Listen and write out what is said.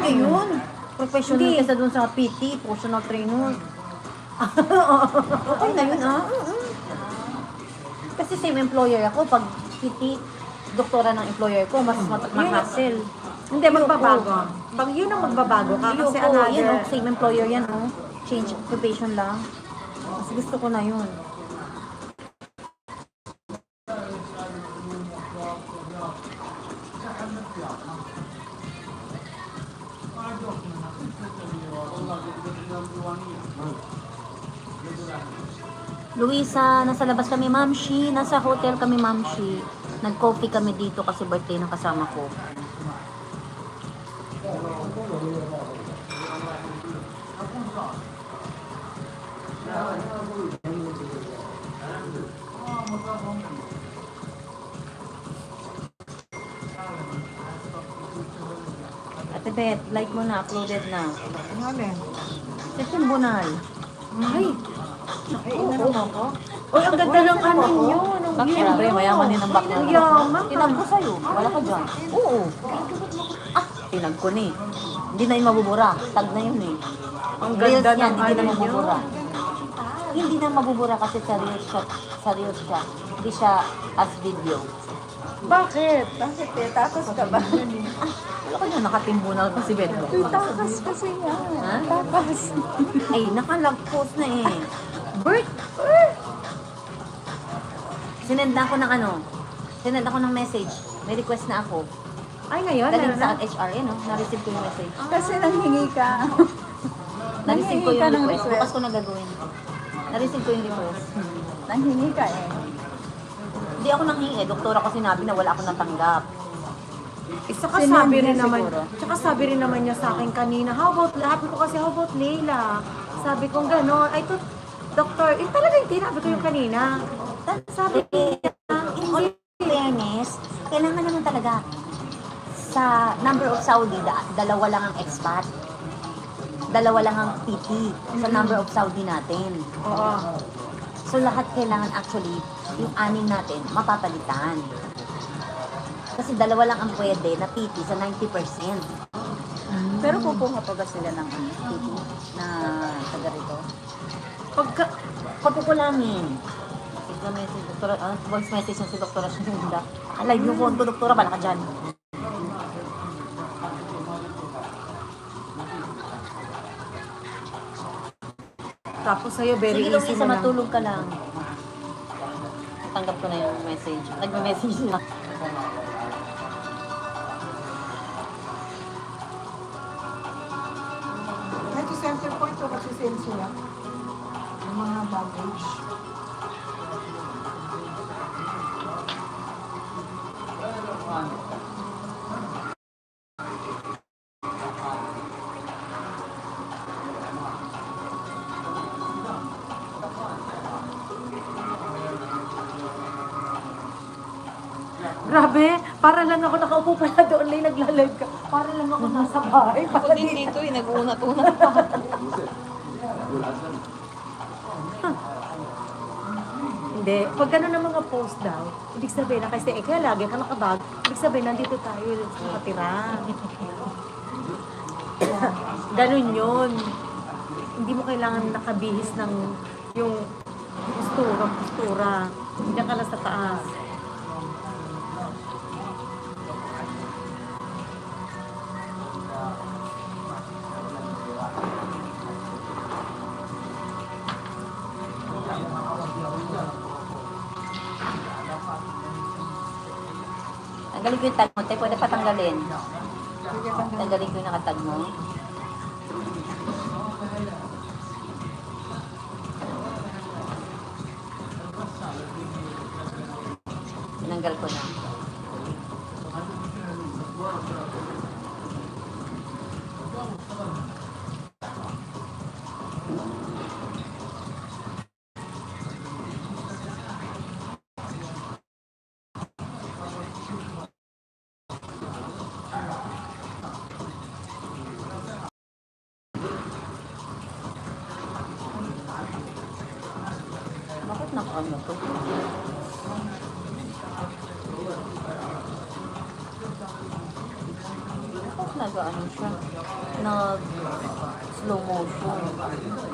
Pwede yun. Professional Hindi. kasi dun sa PT, personal trainer. Okay na yun, ah. Kasi same employer ako. Pag PT, doktora ng employer ko, mas ma-hassle. Hindi, magbabago. Pag yun ang magbabago ka, kasi Ayoko, another... yan, same employer yan, oh. Change occupation lang. Mas gusto ko na yun. Luisa, nasa labas kami, Mamshi. Nasa hotel kami, Mamshi. Nag-coffee kami dito kasi birthday ng kasama ko. Ate Bet, like mo na, uploaded na. Ano alin? Second Bunal. Ay! Oo, ako. Uy, ang ganda ng ano nyo. Bakit syempre, mayaman din ang back Ang na. yaman. Tinag ko sa'yo. Wala ka dyan. Oo. Ah, tinag ko ni. Hindi na yung mabubura. Tag na yun eh. Ang Reels ganda yan, ng hindi ano na nyo. mabubura. Hindi na mabubura kasi sa reels siya. Sa reels siya. Hindi siya as video. Bakit? Bakit eh? Takas ka ba? Wala ka dyan, nakatimbunal pa si Bedro. Takas kasi yan. Ha? Takas. Ay, nakalag-post na eh. Bert! Sinend na ako ng ano. Sinend ako ng message. May request na ako. Ay, ngayon? Galing meron sa na? HR, no? Na-receive ko yung message. Kasi nanghingi ka. Na-receive ko Nanghingi ka yung ng request. request. Bukas ko na gagawin. Na-receive ko yung request. Nanghingi ka eh. Hindi ako nanghingi. Doktora ko sinabi na wala akong natanggap. Saka Sinend sabi niya rin naman, siguro. tsaka sabi rin naman niya sa akin kanina, how about, happy ko kasi, how about Leila? Sabi ko gano'n, ay to, doctor, talaga yung tinabi ko yung kanina. Sabi ko, In all fairness, kailangan naman talaga sa number of Saudi, dalawa lang ang expat. Dalawa lang ang PT sa number of Saudi natin. oo. So lahat kailangan actually, yung anim natin, mapapalitan. Kasi dalawa lang ang pwede na PT sa 90%. Pero kukuha pa ba sila ng ano, PT na taga rito? Pagka, Pagkukulangin. Si Doktora, voice message na si Doktora Shinunda. Alive yung phone ko, Doktora, bala ka dyan. tapos sa'yo, very Sige, easy Luisa, mo lang. matulog ka lang. Tanggap ko na yung message. Nagme-message na. Ito center point o kasi sale sila. Yung mga baggage. Grabe, para lang ako nakaupo pala doon, Lay, nagla-live ka. Para lang ako nasa bahay. Para dito. eh, nag-uunat-unat pa. Hindi, pag gano'n ng mga post daw, ibig sabihin na kasi kaya lagi ka nakabag, ibig sabihin nandito tayo nakatira. Ganun yun. Hindi mo kailangan nakabihis ng yung postura. Hindi ka lang sa taas. Tanggalin ko yung tag mo, te. Pwede pa tanggalin. Tanggalin ko yung nakatag mo. Tinanggal ko na. Bakit naka-ano to? Bakit nag ano siya, nag slow motion.